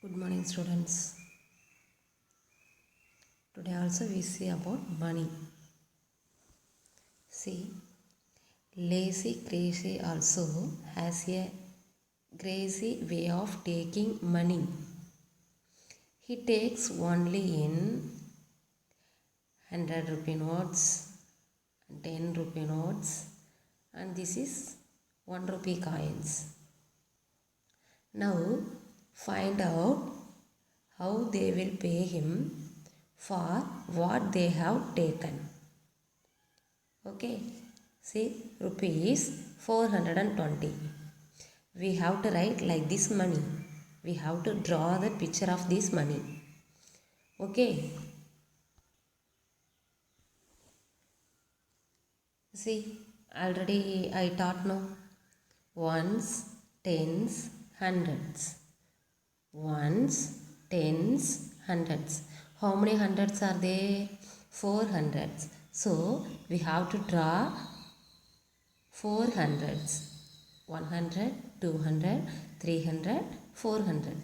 Good morning, students. Today also we see about money. See, lazy crazy also has a crazy way of taking money. He takes only in 100 rupee notes, 10 rupee notes, and this is 1 rupee coins. Now find out how they will pay him for what they have taken. Okay, see, rupees 420. We have to write like this money. We have to draw the picture of this money. Okay, see, already I taught no ones, tens, hundreds. Ones, tens, hundreds. How many hundreds are there? 4 hundreds. So we have to draw 4 hundreds. 100, 200, 300, 400.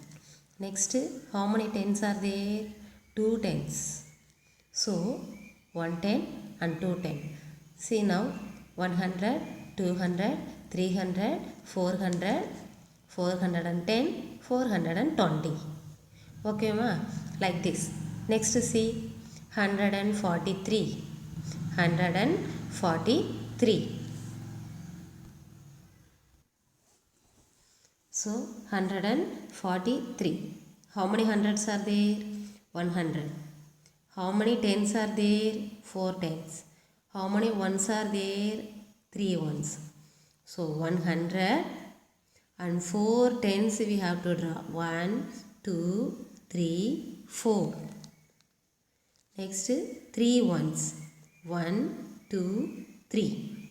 Next, how many tens are there? 2 tens. So 1 10 and 2 10. See now 100, 200, 300, 400, 410, 420. Okay ma, like this. Next see 143. 143. So 143. How many hundreds are there? 100. How many tens are there? 4 tens. How many ones are there? 3 ones. So 100 and 4 tens we have to draw. 1, 2, 3, 4. Next 3 ones. 1, 2, 3.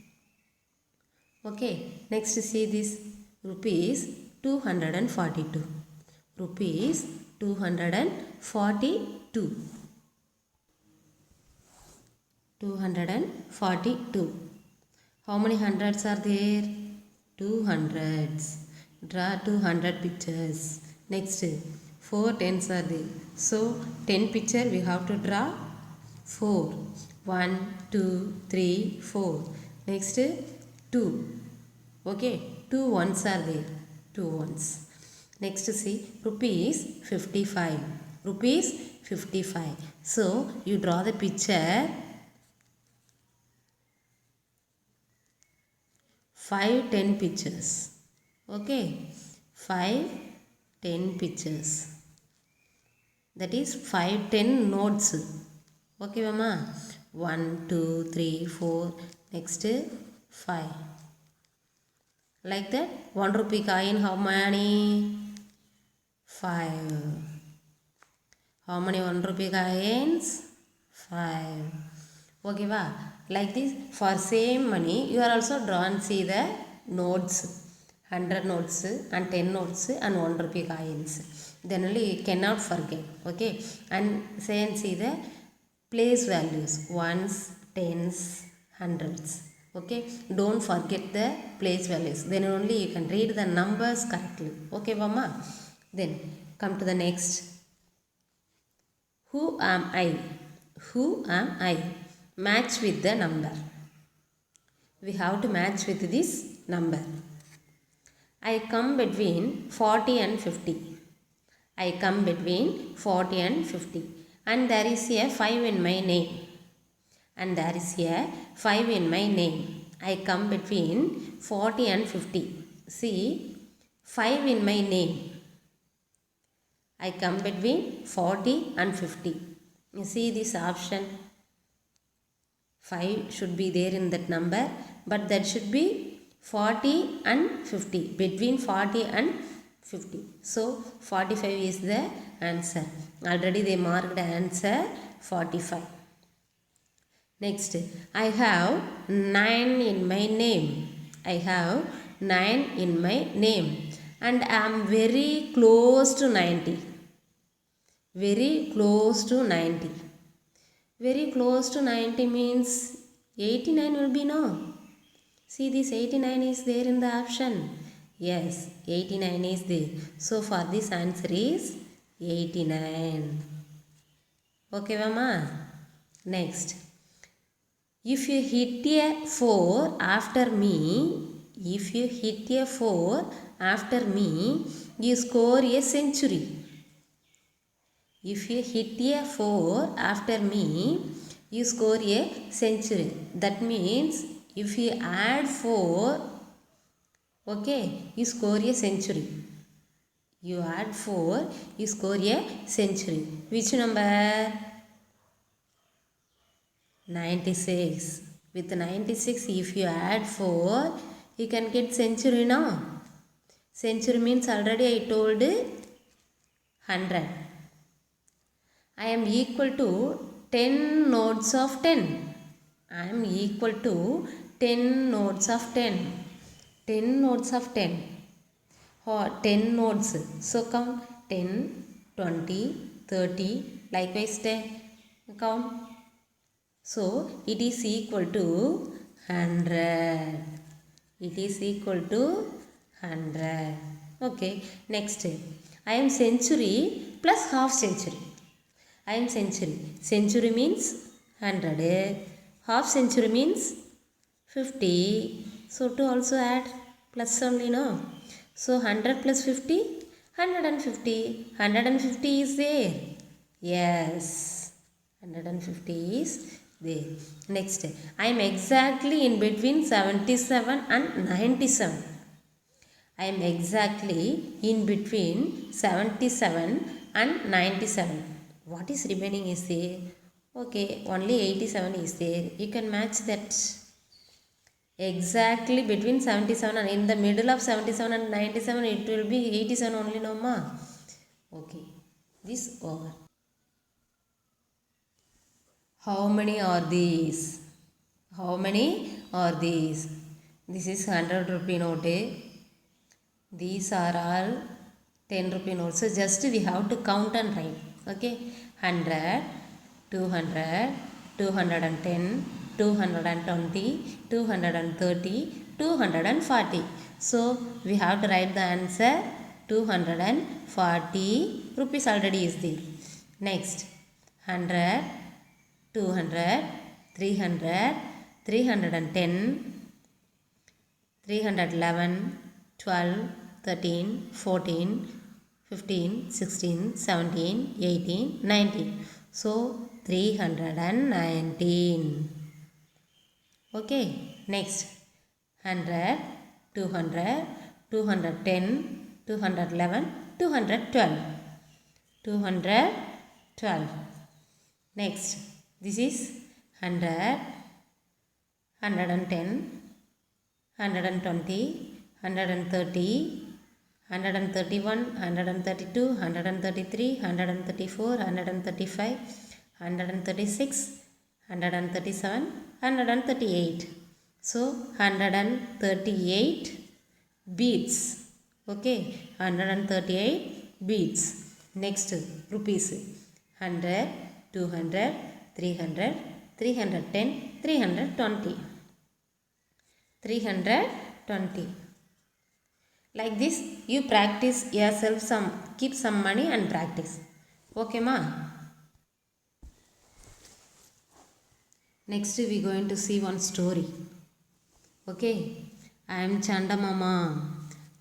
Okay. Next see this rupees 242. Rupees 242. 242. How many hundreds are there? 2 hundreds. Draw 200 pictures. Next, 4 tens are there. So, 10 picture we have to draw 4. 1, 2, 3, 4. Next, 2. Okay, 2 ones are there. 2 ones. Next, see, rupees 55. Rupees 55. So, you draw the picture 5 10 pictures. Okay, 5 10 pictures. That is 5 10 notes. Okay mama, 1 2 3 4. Next 5. Like that, 1 rupee coin how many? 5. How many 1 rupee coins? 5. Okay va? Like this, for same money you are also drawn, see the notes, 100 notes and 10 notes and 1 rupee coins. Then only you cannot forget. Okay, and say and see the place values, ones, tens, hundreds. Okay, don't forget the place values, then only you can read the numbers correctly. Okay mama, then come to the next. Who am I? Who am I? Match with the number. We have to match with this number. I come between 40 and 50. I come between 40 and 50. And there is a 5 in my name. And there is a 5 in my name. I come between 40 and 50. See, 5 in my name. I come between 40 and 50. You see this option? 5 should be there in that number, but that should be 40 and 50, between 40 and 50. So 45 is the answer. Already they marked answer 45. Next, I have 9 in my name. I have 9 in my name and I am very close to 90. Very close to 90. Very close to 90 means 89 will be no. See, this 89 is there in the option. Yes, 89 is there. So for this answer is 89. Okay, Mama? Next. If you hit a 4 after me, if you hit a 4 after me, you score a century. If you hit a 4 after me, you score a century. That means if you add 4, okay, you score a century. You add 4, you score a century. Which number? 96. With 96, if you add 4, you can get century now. Century means already I told 100. I am equal to 10 nodes of 10. I am equal to 10 nodes of 10. 10 nodes of 10. Or 10 nodes. So count 10, 20, 30, likewise 10. Count. So it is equal to 100. It is equal to 100. Okay. Next. I am century plus half century. I am century. Century means 100. Half century means 50. So to also add plus only, no. So 100 plus 50, 150. 150 is there. Yes. 150 is there. Next. I am exactly in between 77 and 97. I am exactly in between 77 and 97. What is remaining is there? Okay, only 87 is there. You can match that. Exactly between 77 and in the middle of 77 and 97, it will be 87 only, no ma. Okay, this over. How many are these? How many are these? This is 100 rupee note. These are all 10 rupee notes. So just we have to count and write. Okay. 100, 200, 210, 220, 230, 240. So we have to write the answer 240 rupees already is there. Next 100, 200, 300, 310, 311, 12, 13, 14, 15, 16, 17, 18, 19. So 319. Okay. Next 100, 200, 210, 211, 212. 212. Next this is 100, 110, 120, 130, 131, 132, 133, 134, 135, 136, 137, 138. So 138 beads. Okay, 138 beads. Next rupees 100, 200, 300, 310, 320. 320. Like this you practice yourself some, keep some money and practice. Okay ma. Next we going to see one story. Okay. I am Chanda Mama.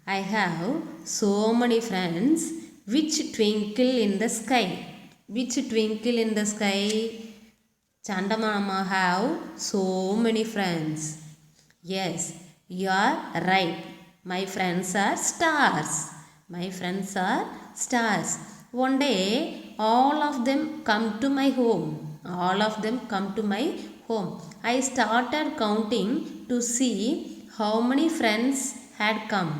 I have so many friends which twinkle in the sky. Which twinkle in the sky? Chanda Mama have so many friends. Yes, you are right. My friends are stars. My friends are stars. One day, all of them come to my home. All of them come to my home. I started counting to see how many friends had come.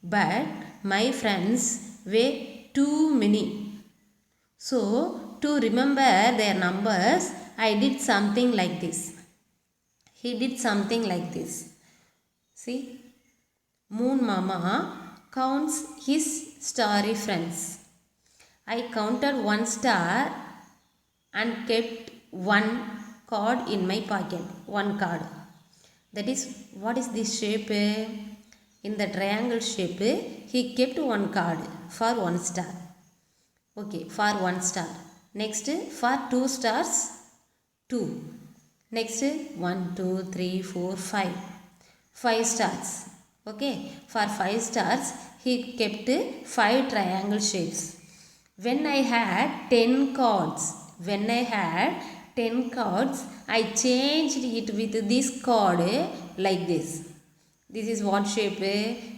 But my friends were too many. So, to remember their numbers, I did something like this. He did something like this. See, Moon Mama counts his starry friends. I counted one star and kept one card in my pocket. One card. That is, what is this shape? In the triangle shape, he kept one card for one star. Okay, for 1 star. Next for 2 stars, 2. Next 1, 2, 3, 4, 5. 5 stars. Okay, for 5 stars he kept 5 triangle shapes. When I had 10 cards, I changed it with this card like this. This is what shape?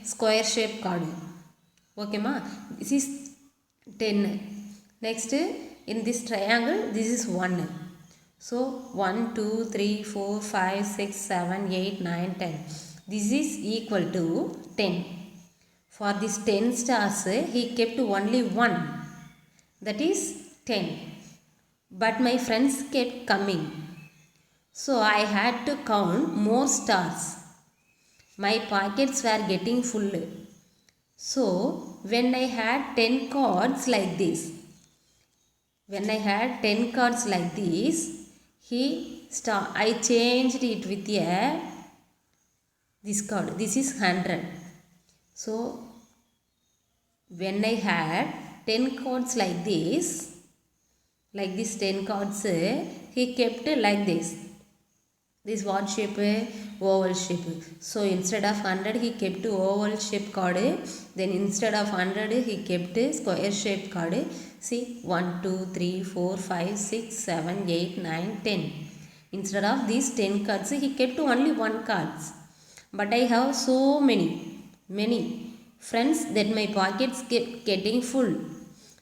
Square shape card. Okay ma, this is 10. Next in this triangle this is 1. So 1, 2, 3, 4, 5, 6, 7, 8, 9, 10. This is equal to 10. For this 10 stars he kept only 1, that is 10. But my friends kept coming, so I had to count more stars. My pockets were getting full. So when I had 10 cards like this, I changed it with this card. This is 100. So when I had 10 cards like this 10 cards, he kept like this. This what shape? Oval shape. So instead of 100 he kept oval shape card. Then instead of 100 he kept square shape card. See 1, 2, 3, 4, 5, 6, 7, 8, 9, 10. Instead of these 10 cards he kept only 1 cards. But I have so many friends that my pockets kept getting full.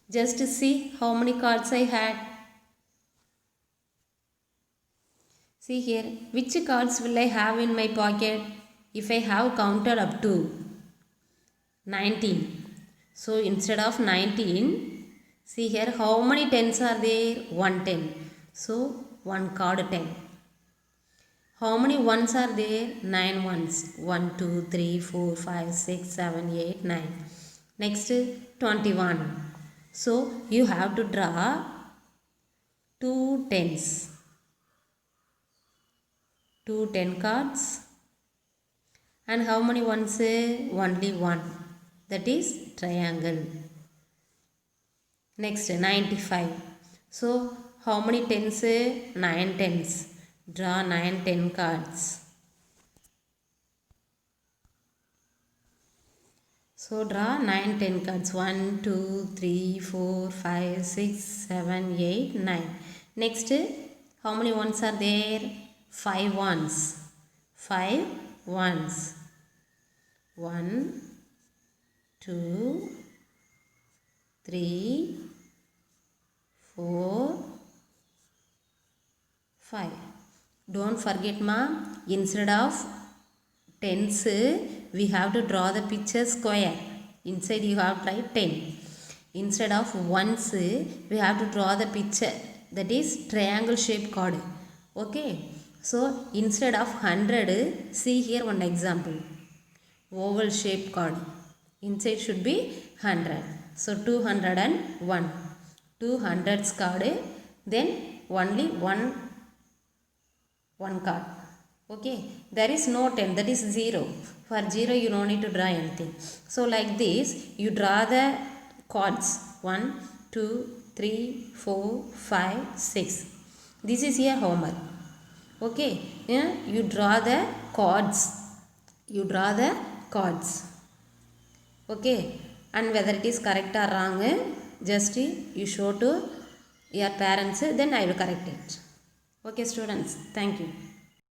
Just see how many cards I had. See here, which cards will I have in my pocket? If I have counted up to 19. So instead of 19, see here how many tens are there? 1 10. So 1 card 10. How many ones are there? 9 ones. 1, 2, 3, 4, 5, 6, 7, 8, 9. Next 21. So you have to draw 2 tens. 2 10 cards. And how many ones? Only 1. That is triangle. Next 95. So how many tens? 9 tens. Draw 9 10 cards. So draw 9 10 cards. 1, 2, 3, 4, 5, 6, 7, 8, 9. Next, how many ones are there? 5 ones. 5 ones. 1, 2, 3, 4, 5. Don't forget ma, instead of tens we have to draw the picture square. Inside you have to write 10. Instead of ones we have to draw the picture, that is triangle shape card. Okay, so instead of 100, see here one example. Oval shape card. Inside should be 100. So 201. 200's card, then only one card. Okay, there is no 10, that is 0. For 0 you don't need to draw anything. So like this you draw the cards. 1, 2, 3, 4, 5, 6. This is your homework. Okay, yeah, you draw the cards. Okay, and whether it is correct or wrong, just you show to your parents, then I will correct it. Okay students, thank you.